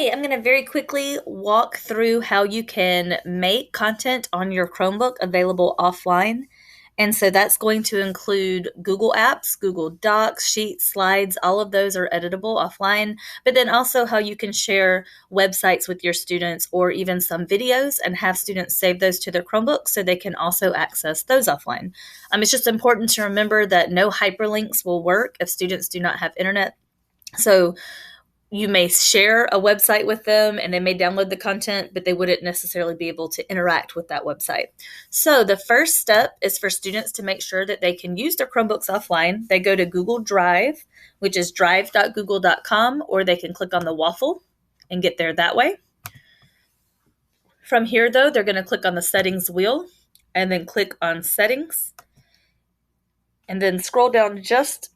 Hey, I'm going to very quickly walk through how you can make content on your Chromebook available offline. And so that's going to include Google Apps, Google Docs, Sheets, Slides, all of those are editable offline, but then also how you can share websites with your students or even some videos and have students save those to their Chromebook so they can also access those offline. It's just important to remember that no hyperlinks will work if students do not have internet. So you may share a website with them and they may download the content, but they wouldn't necessarily be able to interact with that website. So the first step is for students to make sure that they can use their Chromebooks offline. They go to Google Drive, which is drive.google.com, or they can click on the waffle and get there that way. From here, though, they're going to click on the settings wheel and then click on settings and then scroll down just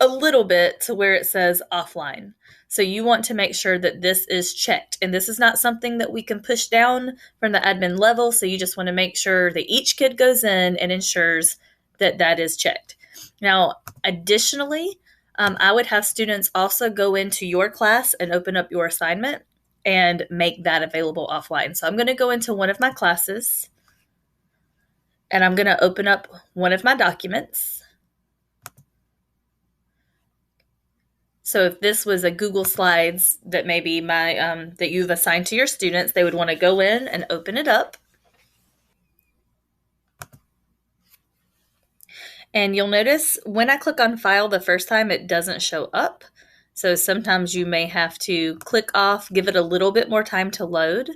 a little bit to where it says offline. So you want to make sure that this is checked. And this is not something that we can push down from the admin level. So you just want to make sure that each kid goes in and ensures that that is checked. Now, additionally, I would have students also go into your class and open up your assignment and make that available offline. So I'm going to go into one of my classes and I'm going to open up one of my documents. So if this was a Google Slides that maybe that you've assigned to your students, they would want to go in and open it up. And you'll notice when I click on File the first time, it doesn't show up. So sometimes you may have to click off, give it a little bit more time to load.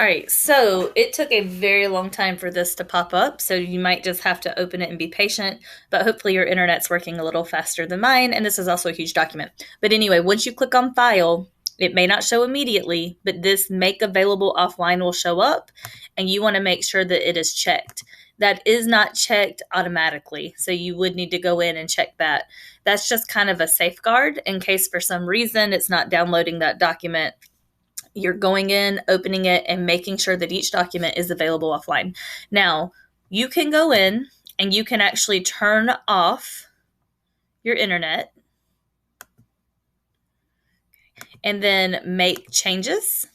All right, so it took a very long time for this to pop up, so you might just have to open it and be patient, but hopefully your internet's working a little faster than mine, and this is also a huge document. But anyway, once you click on File, it may not show immediately, but this Make Available Offline will show up, and you want to make sure that it is checked. That is not checked automatically, so you would need to go in and check that. That's just kind of a safeguard in case for some reason it's not downloading that document. You're going in, opening it, and making sure that each document is available offline. Now, you can go in and you can actually turn off your internet and then make changes.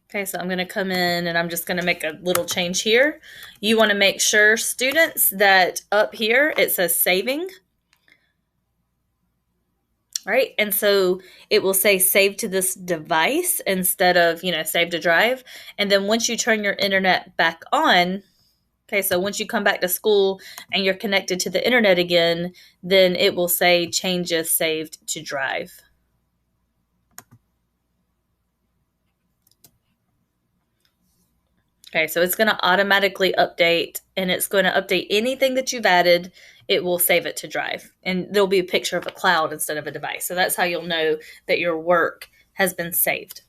Okay, so I'm going to come in and I'm just going to make a little change here. You want to make sure, students, that up here it says saving. All right, and so it will say save to this device instead of, save to drive. And then once you turn your internet back on, okay, so once you come back to school and you're connected to the internet again, then it will say changes saved to drive. Okay, so it's going to automatically update, and it's going to update anything that you've added. It will save it to drive, and there'll be a picture of a cloud instead of a device. So that's how you'll know that your work has been saved.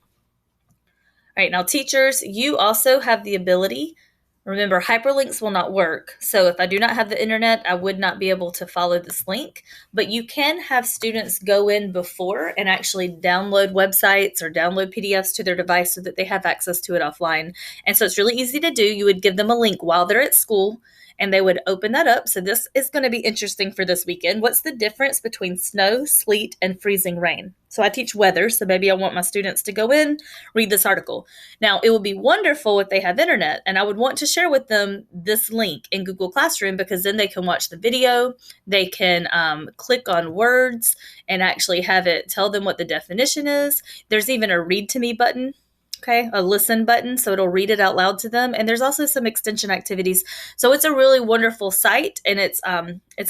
All right, now teachers, you also have the ability. Remember, hyperlinks will not work. So if I do not have the internet, I would not be able to follow this link. But you can have students go in before and actually download websites or download PDFs to their device so that they have access to it offline. And so it's really easy to do. You would give them a link while they're at school and they would open that up. So this is going to be interesting for this weekend. What's the difference between snow, sleet, and freezing rain? So I teach weather, so maybe I want my students to go in, read this article. Now, it would be wonderful if they have internet, and I would want to share with them this link in Google Classroom because then they can watch the video, they can click on words and actually have it tell them what the definition is. There's even a read to me button. Okay, a listen button, so it'll read it out loud to them. And there's also some extension activities. So it's a really wonderful site, and it's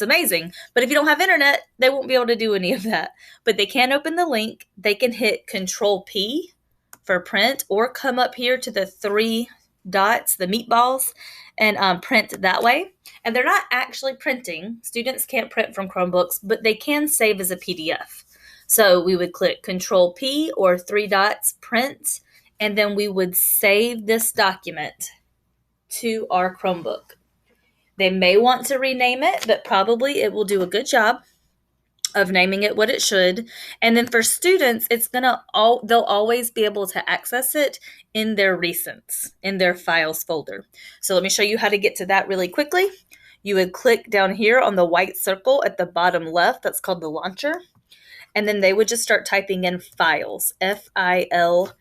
amazing. But if you don't have internet, they won't be able to do any of that. But they can open the link. They can hit Control P for print, or come up here to the 3 dots, the meatballs, and print that way. And they're not actually printing. Students can't print from Chromebooks, but they can save as a PDF. So we would click Control P or 3 dots, print, and then we would save this document to our Chromebook. They may want to rename it, but probably it will do a good job of naming it what it should. And then for students, they'll always be able to access it in their recents, in their files folder. So let me show you how to get to that really quickly. you would click down here on the white circle at the bottom left. That's called the launcher. And then they would just start typing in files, Files.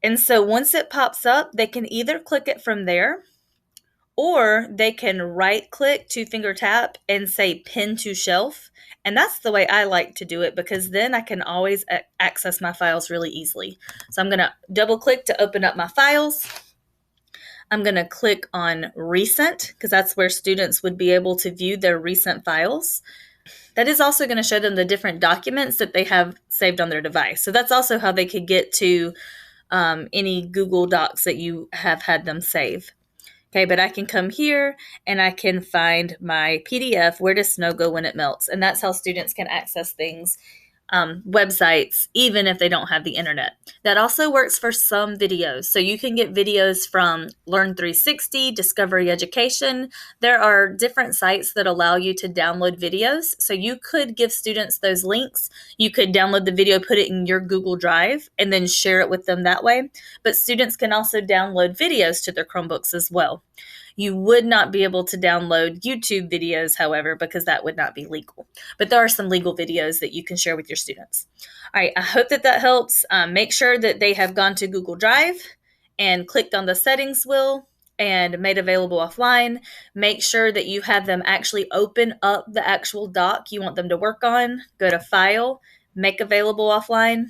And so once it pops up, they can either click it from there, or they can right click, 2-finger tap, and say pin to shelf. And that's the way I like to do it, because then I can always access my files really easily. So I'm going to double click to open up my files. I'm going to click on recent, because that's where students would be able to view their recent files. That is also going to show them the different documents that they have saved on their device. So that's also how they could get to any Google Docs that you have had them save. Okay, but I can come here and I can find my PDF, Where Does Snow Go When It Melts? And that's how students can access things, websites, even if they don't have the internet. That also works for some videos. So you can get videos from Learn360, Discovery Education. There are different sites that allow you to download videos. So you could give students those links. You could download the video, put it in your Google Drive, and then share it with them that way. But students can also download videos to their Chromebooks as well. You would not be able to download YouTube videos, however, because that would not be legal. But there are some legal videos that you can share with your students. All right, I hope that helps. Make sure that they have gone to Google Drive and clicked on the settings wheel and made available offline. Make sure that you have them actually open up the actual doc you want them to work on. Go to File, Make Available Offline.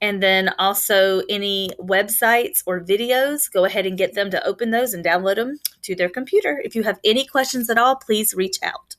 And then also any websites or videos, go ahead and get them to open those and download them to their computer. If you have any questions at all, please reach out.